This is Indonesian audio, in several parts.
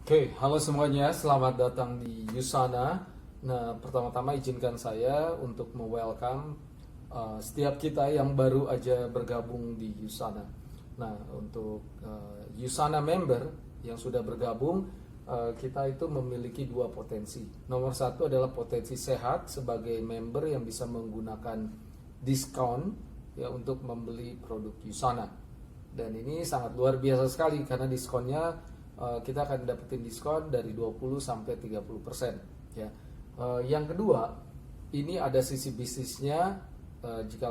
Oke, halo semuanya, selamat datang di Usana. Nah, pertama-tama izinkan saya untuk me-welcome setiap kita yang baru aja bergabung di Usana. Nah, untuk Usana member yang sudah bergabung, kita itu memiliki dua potensi. Nomor satu adalah potensi sehat sebagai member yang bisa menggunakan diskon ya untuk membeli produk Usana. Dan ini sangat luar biasa sekali karena diskonnya kita akan dapetin diskon dari 20 sampai 30% ya. Yang kedua, ini ada sisi bisnisnya jika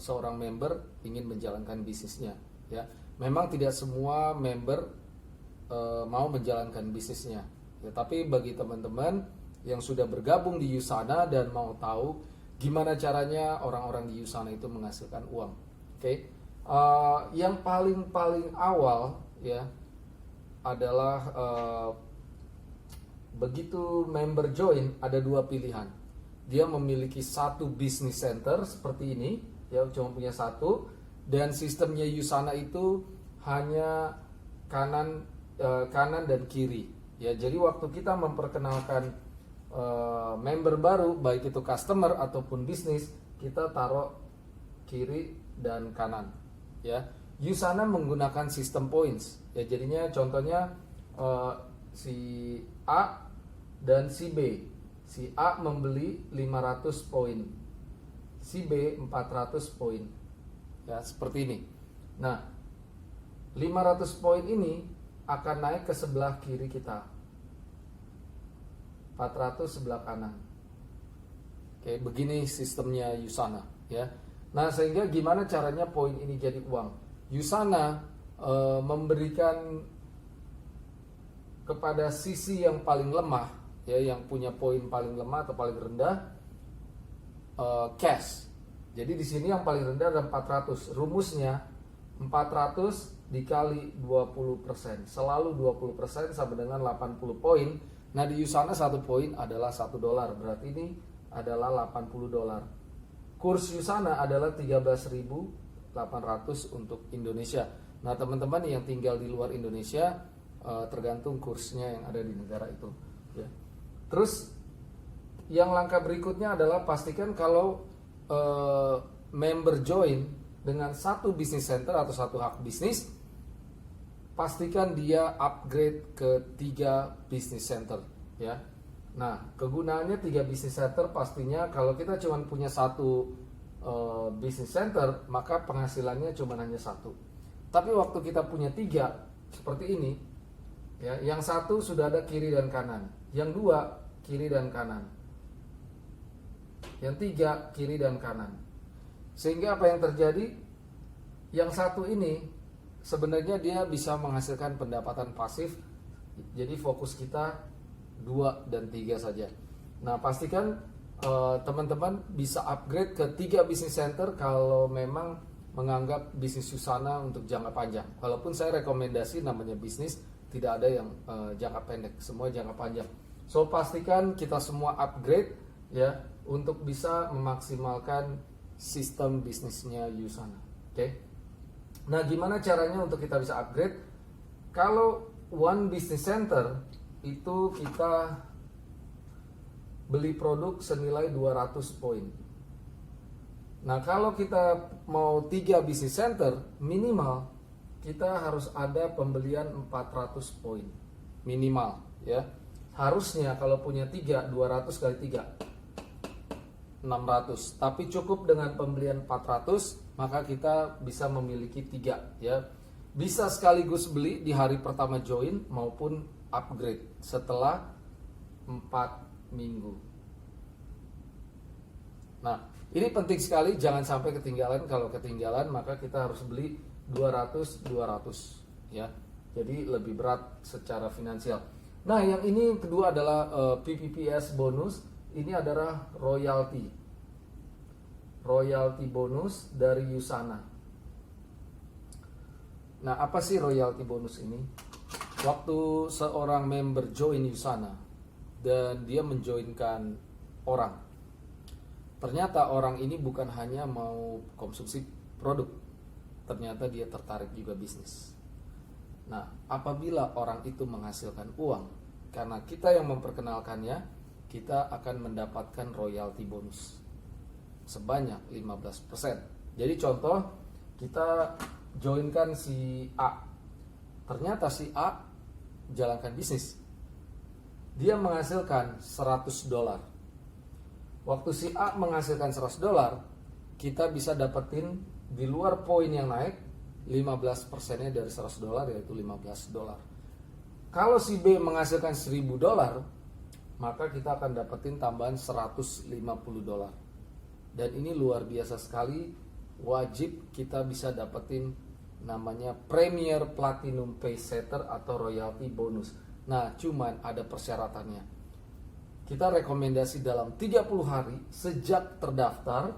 seorang member ingin menjalankan bisnisnya ya. Memang tidak semua member mau menjalankan bisnisnya. Ya, tapi bagi teman-teman yang sudah bergabung di Usana dan mau tahu gimana caranya orang-orang di Usana itu menghasilkan uang. Oke. Yang paling awal ya adalah begitu member join ada dua pilihan. Dia memiliki satu business center seperti ini, ya cuma punya satu, dan sistemnya Usana itu hanya kanan dan kiri. Ya, jadi waktu kita memperkenalkan member baru, baik itu customer ataupun bisnis, kita taruh kiri dan kanan. Ya, Usana menggunakan sistem points. Ya, jadinya contohnya si A dan si B. Si A membeli 500 poin. Si B 400 poin. Ya, seperti ini. Nah, 500 poin ini akan naik ke sebelah kiri kita. 400 sebelah kanan. Oke, begini sistemnya Usana, ya. Nah, sehingga gimana caranya poin ini jadi uang? Usana memberikan kepada sisi yang paling lemah, ya, yang punya poin paling lemah atau paling rendah, cash. Jadi di sini yang paling rendah ada 400. Rumusnya 400 dikali 20%. Selalu 20% sama dengan 80 poin. Nah, di Usana 1 poin adalah $1. Berarti ini adalah $80. Kurs Usana adalah 13.800 untuk Indonesia. Nah, teman-teman yang tinggal di luar Indonesia tergantung kursnya yang ada di negara itu ya. Terus yang langkah berikutnya adalah pastikan kalau member join dengan satu business center atau satu hak bisnis, pastikan dia upgrade ke 3 business center ya. Nah, kegunaannya 3 business center pastinya kalau kita cuma punya satu business center, maka penghasilannya cuma hanya satu. Tapi waktu kita punya 3 seperti ini ya, yang satu sudah ada kiri dan kanan, yang 2 kiri dan kanan, yang 3 kiri dan kanan. Sehingga apa yang terjadi? Yang satu ini sebenarnya dia bisa menghasilkan pendapatan pasif. Jadi fokus kita 2 dan 3 saja. Nah, pastikan teman-teman bisa upgrade ke 3 business center kalau memang menganggap bisnis Usana untuk jangka panjang. Walaupun saya rekomendasi namanya bisnis tidak ada yang jangka pendek, semua jangka panjang. So, pastikan kita semua upgrade ya untuk bisa memaksimalkan sistem bisnisnya Usana. Oke. Nah, gimana caranya untuk kita bisa upgrade? Kalau one business center itu kita beli produk senilai 200 poin. Nah, kalau kita mau 3 business center, minimal kita harus ada pembelian 400 poin. Minimal ya. Harusnya kalau punya 3, 200 kali 3 600. Tapi cukup dengan pembelian 400, maka kita bisa memiliki 3 ya. Bisa sekaligus beli di hari pertama join maupun upgrade setelah 4 minggu. Nah, ini penting sekali, jangan sampai ketinggalan. Kalau ketinggalan maka kita harus beli 200 ya. Jadi lebih berat secara finansial. Nah, yang ini kedua adalah PPPS bonus. Ini adalah royalty bonus dari Usana. Nah, apa sih royalty bonus ini? Waktu seorang member join Usana dan dia menjoinkan orang, ternyata orang ini bukan hanya mau konsumsi produk, ternyata dia tertarik juga bisnis. Nah, apabila orang itu menghasilkan uang, karena kita yang memperkenalkannya, kita akan mendapatkan royalti bonus sebanyak 15%. Jadi contoh, kita joinkan si A. Ternyata si A jalankan bisnis. Dia menghasilkan $100. Waktu si A menghasilkan $100, kita bisa dapetin di luar poin yang naik 15%-nya dari $100, yaitu $15. Kalau si B menghasilkan $1.000, maka kita akan dapetin tambahan $150. Dan ini luar biasa sekali, wajib kita bisa dapetin namanya Premier Platinum Paysetter atau royalty bonus. Nah, cuman ada persyaratannya. Kita rekomendasi dalam 30 hari sejak terdaftar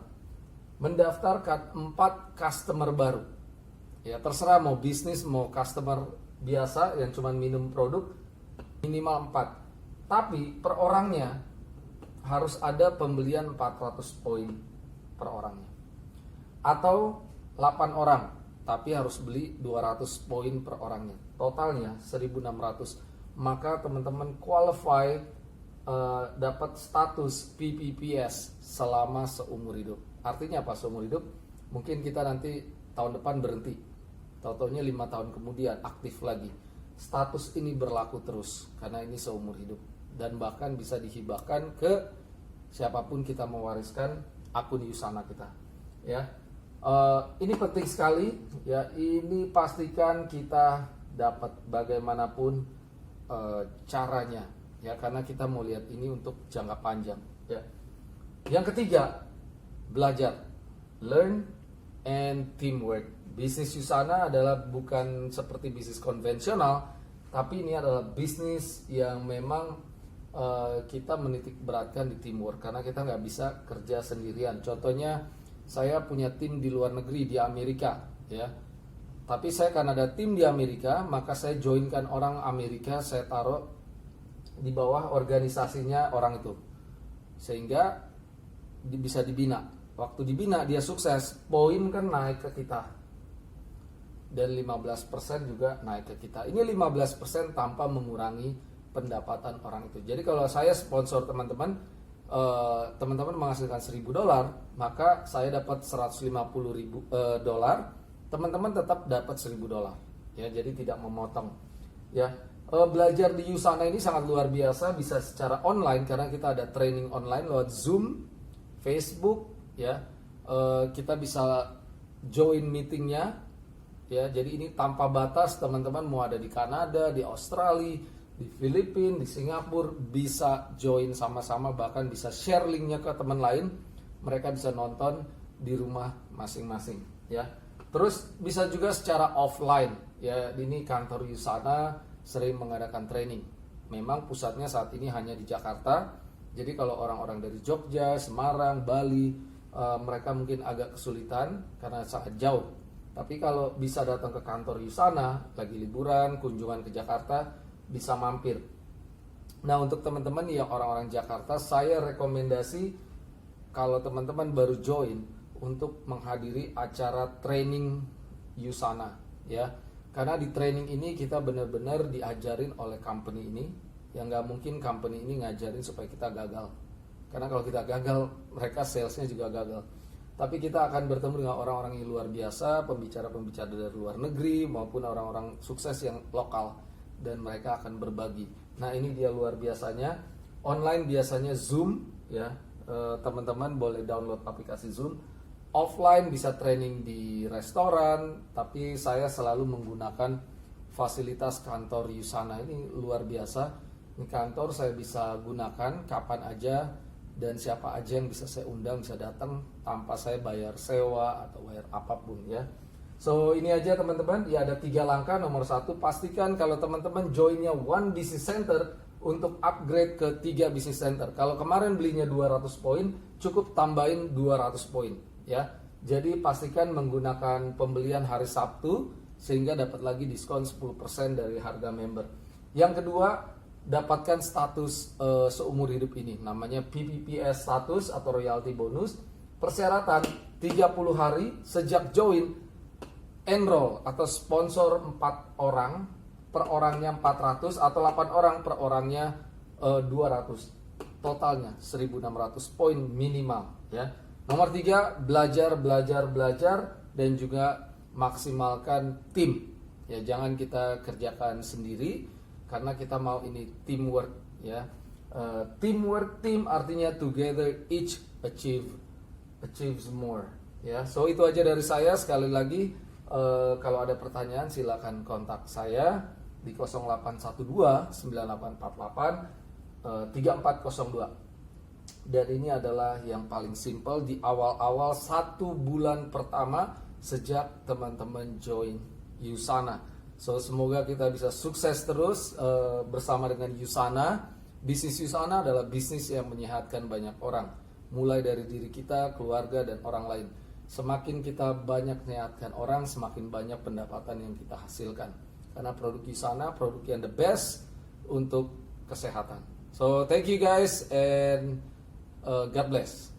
mendaftarkan 4 customer baru. Ya, terserah mau bisnis, mau customer biasa yang cuma minum produk, minimal 4. Tapi per orangnya harus ada pembelian 400 poin per orangnya. Atau 8 orang, tapi harus beli 200 poin per orangnya. Totalnya 1.600. Maka teman-teman qualify dapat status PPPS selama seumur hidup. Artinya apa seumur hidup? Mungkin kita nanti tahun depan berhenti, tahu-taunya 5 tahun kemudian aktif lagi. Status ini berlaku terus karena ini seumur hidup, dan bahkan bisa dihibahkan ke siapapun kita mewariskan akun Usana kita. Ya, ini penting sekali. Ya, ini pastikan kita dapat bagaimanapun caranya. Ya, karena kita mau lihat ini untuk jangka panjang. Ya. Yang ketiga, belajar, learn and teamwork. Bisnis Usana adalah bukan seperti bisnis konvensional, tapi ini adalah bisnis yang memang kita menitik beratkan di teamwork, karena kita nggak bisa kerja sendirian. Contohnya, saya punya tim di luar negeri di Amerika, ya. Tapi saya karena ada tim di Amerika, maka saya joinkan orang Amerika, saya taruh di bawah organisasinya orang itu, sehingga bisa dibina. Waktu dibina dia sukses, poin kan naik ke kita, dan 15% juga naik ke kita. Ini 15% tanpa mengurangi pendapatan orang itu. Jadi kalau saya sponsor teman-teman, teman-teman menghasilkan $1.000, maka saya dapat $150.000, teman-teman tetap dapat $1.000. Ya, jadi tidak memotong. Ya, belajar di Usana ini sangat luar biasa, bisa secara online karena kita ada training online lewat Zoom, Facebook, ya. Kita bisa join meetingnya, ya. Jadi ini tanpa batas, teman-teman mau ada di Kanada, di Australia, di Filipina, di Singapura, bisa join sama-sama, bahkan bisa share linknya ke teman lain, mereka bisa nonton di rumah masing-masing, ya. Terus bisa juga secara offline, ya. Ini kantor Usana sering mengadakan training. Memang pusatnya saat ini hanya di Jakarta. Jadi kalau orang-orang dari Jogja, Semarang, Bali, mereka mungkin agak kesulitan karena sangat jauh. Tapi kalau bisa datang ke kantor Usana, lagi liburan, kunjungan ke Jakarta, bisa mampir. Nah, untuk teman-teman yang orang-orang Jakarta, saya rekomendasi kalau teman-teman baru join untuk menghadiri acara training Usana, ya. Karena di training ini kita benar-benar diajarin oleh company ini, yang nggak mungkin company ini ngajarin supaya kita gagal. Karena kalau kita gagal, mereka salesnya juga gagal. Tapi kita akan bertemu dengan orang-orang yang luar biasa, pembicara-pembicara dari luar negeri maupun orang-orang sukses yang lokal, dan mereka akan berbagi. Nah, ini dia luar biasanya. Online biasanya Zoom, ya. Teman-teman boleh download aplikasi Zoom. Offline bisa training di restoran, tapi saya selalu menggunakan fasilitas kantor Usana. Ini luar biasa. Ini kantor saya bisa gunakan kapan aja, dan siapa aja yang bisa saya undang bisa datang tanpa saya bayar sewa atau bayar apapun, ya. So, ini aja teman-teman. Ya, ada 3 langkah. Nomor 1, pastikan kalau teman-teman joinnya One Business Center untuk upgrade ke 3 Business Center. Kalau kemarin belinya 200 poin, cukup tambahin 200 poin, ya. Jadi pastikan menggunakan pembelian hari Sabtu sehingga dapat lagi diskon 10% dari harga member. Yang kedua, dapatkan status seumur hidup ini, namanya PPPS status atau royalty bonus. Persyaratan 30 hari sejak join, enroll atau sponsor 4 orang per orangnya 400 atau 8 orang per orangnya 200. Totalnya 1.600 poin minimal ya. Nomor 3, belajar dan juga maksimalkan tim. Ya, jangan kita kerjakan sendiri karena kita mau ini teamwork ya. Teamwork, team artinya together each achieves more ya. So itu aja dari saya. Sekali lagi kalau ada pertanyaan silakan kontak saya di 0812 9848 3402. Dan ini adalah yang paling simple di awal-awal 1 bulan pertama sejak teman-teman join Usana. So semoga kita bisa sukses terus bersama dengan Usana. Bisnis Usana adalah bisnis yang menyehatkan banyak orang, mulai dari diri kita, keluarga, dan orang lain. Semakin kita banyak menyehatkan orang, semakin banyak pendapatan yang kita hasilkan. Karena produk Usana produk yang the best untuk kesehatan. So thank you guys and God bless.